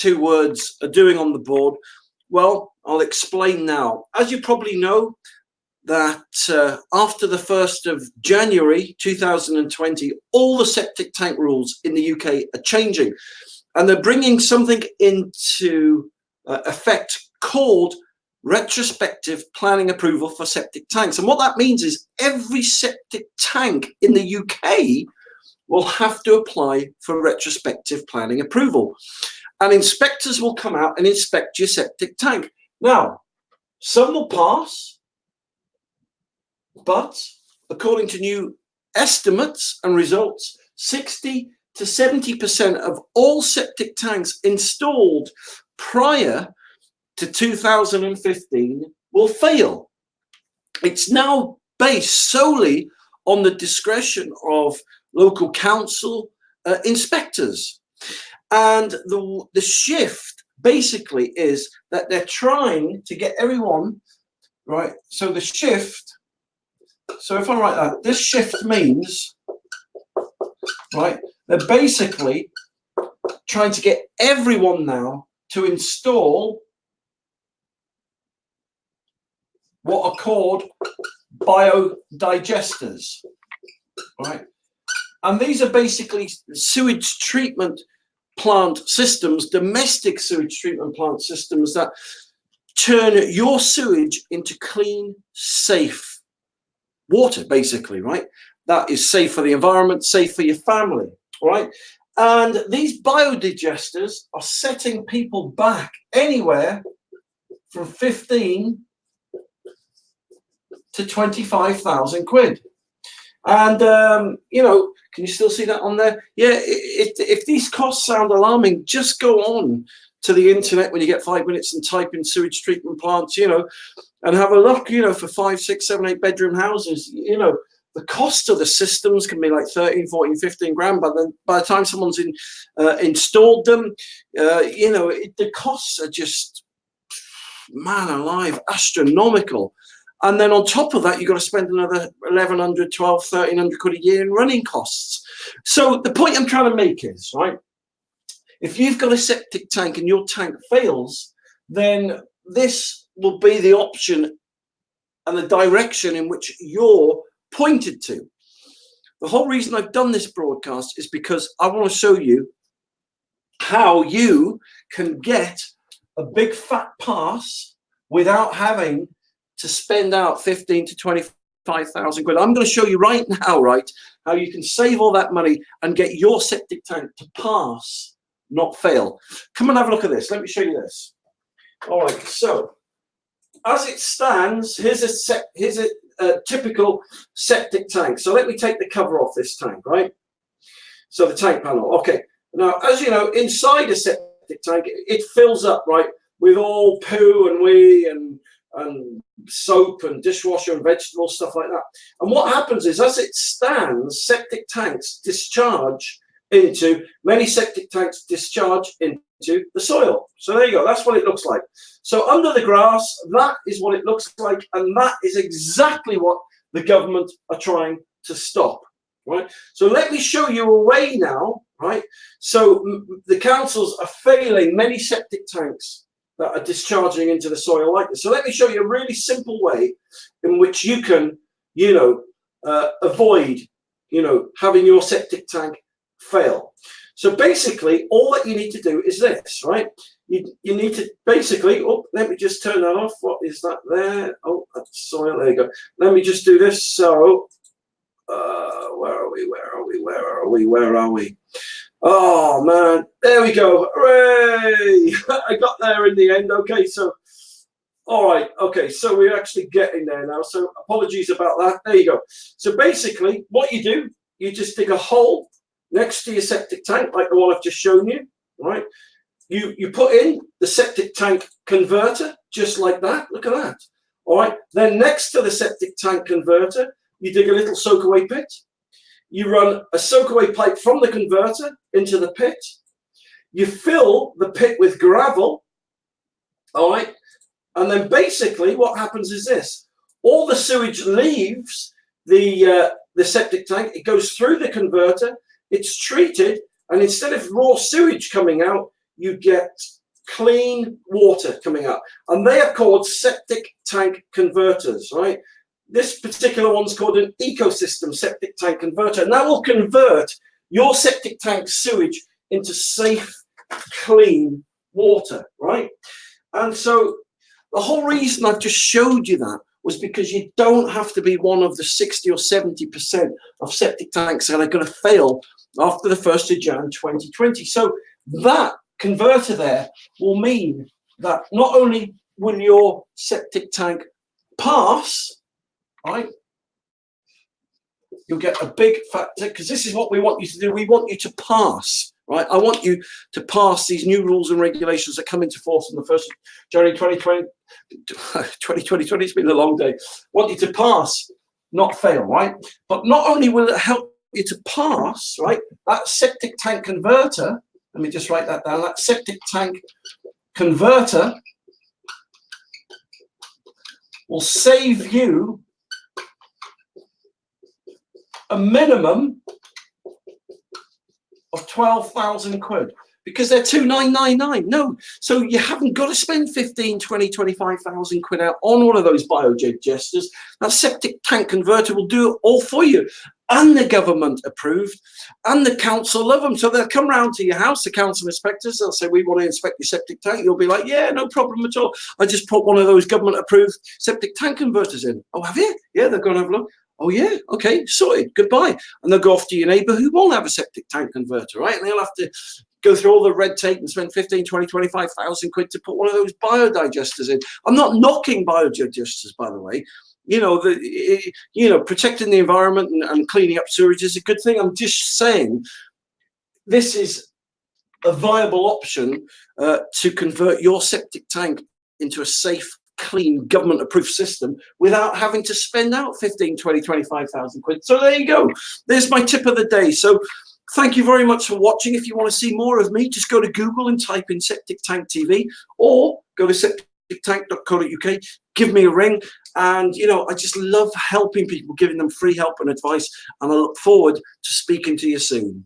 two words are doing on the board? Well, I'll explain now. As you probably know, that after the 1st of January 2020, all the septic tank rules in the UK are changing, and they're bringing something into effect called retrospective planning approval for septic tanks. And what that means is every septic tank in the UK will have to apply for retrospective planning approval, and inspectors will come out and inspect your septic tank. Now, some will pass, but according to new estimates and results, 60 to 70% of all septic tanks installed prior to 2015 will fail. It's now based solely on the discretion of local council inspectors. And the shift basically is that they're trying to get everyone, right? So the shift, so if I write that, this shift means, right, they're basically trying to get everyone now to install what are called biodigesters, right? And these are basically sewage treatment plant systems, domestic sewage treatment plant systems that turn your sewage into clean, safe water, basically, right? That is safe for the environment, safe for your family, right? And these biodigesters are setting people back anywhere from 15 to 25,000 quid. And, you know, can you still see that on there? Yeah, if these costs sound alarming, just go on to the internet when you get 5 minutes and type in sewage treatment plants, you know, and have a look, you know, for 5, 6, 7, 8 bedroom houses, you know, the cost of the systems can be like 13, 14, 15 grand, but then by the time someone's installed them, you know, the costs are just, man alive, astronomical. And then on top of that, you've got to spend another 1,100, 12, 1,300 quid a year in running costs. So the point I'm trying to make is, right, if you've got a septic tank and your tank fails, then this will be the option and the direction in which you're pointed to. The whole reason I've done this broadcast is because I want to show you how you can get a big fat pass without having to spend out 15 to 25,000 quid. I'm going to show you right now, right, how you can save all that money and get your septic tank to pass, not fail. Come and have a look at this. Let me show you this. All right, so as it stands, here's a typical septic tank. So let me take the cover off this tank, right? So the tank panel. Okay. Now, as you know, inside a septic tank, it fills up, right, with all poo and wee and soap and dishwasher and vegetable stuff like that. And what happens is, as it stands, septic tanks discharge into, many septic tanks discharge into the soil. So there you go, that's what it looks like. So under the grass, that is what it looks like, and that is exactly what the government are trying to stop, right? So let me show you a way now, right? So the councils are failing many septic tanks that are discharging into the soil like this. So let me show you a really simple way in which you can, you know, avoid, you know, having your septic tank fail. So basically, all that you need to do is this, right? You need to basically, oh, let me just turn that off. What is that there? Oh, that's soil. There you go. Let me just do this. So, where are we? Where are we? Where are we? Where are we? Oh man, there we go. Hooray! I got there in the end. Okay, so all right, okay, so we're actually getting there now. So apologies about that. There you go. So basically, what you do, you just dig a hole next to your septic tank, like the one I've just shown you, right? You put in the septic tank converter, just like that. Look at that. All right. Then next to the septic tank converter, you dig a little soak-away pit. You run a soak-away pipe from the converter into the pit. You fill the pit with gravel, all right? And then basically what happens is this. All the sewage leaves the septic tank. It goes through the converter. It's treated, and instead of raw sewage coming out, you get clean water coming out, and they are called septic tank converters, right? This particular one's called an ecosystem septic tank converter, and that will convert your septic tank sewage into safe, clean water, right? And so the whole reason I've just showed you that was because you don't have to be one of the 60 or 70% of septic tanks that are going to fail after the 1st of Jan 2020. So that converter there will mean that not only will your septic tank pass, right, you'll get a big factor, because this is what we want you to do. We want you to pass, right? I want you to pass these new rules and regulations that come into force on the 1st of January 2020. 2020, it's been a long day. I want you to pass, not fail, right? But not only will it help you to pass, right, that septic tank converter, let me just write that down, that septic tank converter will save you a minimum of 12,000 quid, because they're 2,999. No, so you haven't got to spend 15, 20, 25,000 quid out on one of those biodigesters. That septic tank converter will do it all for you, and the government approved, and the council love them. So they'll come round to your house, the council inspectors, they'll say, we want to inspect your septic tank. You'll be like, yeah, no problem at all. I just put one of those government approved septic tank converters in. Oh, have you? Yeah, they're going to have a look. Oh, yeah, okay, sorted, goodbye. And they'll go off to your neighbour who won't have a septic tank converter, right? And they'll have to go through all the red tape and spend 15, 20, 25,000 quid to put one of those biodigesters in. I'm not knocking biodigesters, by the way. You know, protecting the environment and cleaning up sewage is a good thing. I'm just saying this is a viable option to convert your septic tank into a safe, clean, government-approved system without having to spend out 15, 20, 25,000 quid. So there you go. There's my tip of the day. So thank you very much for watching. If you want to see more of me, just go to Google and type in Septic Tank TV, or go to septictank.co.uk, give me a ring. And, you know, I just love helping people, giving them free help and advice. And I look forward to speaking to you soon.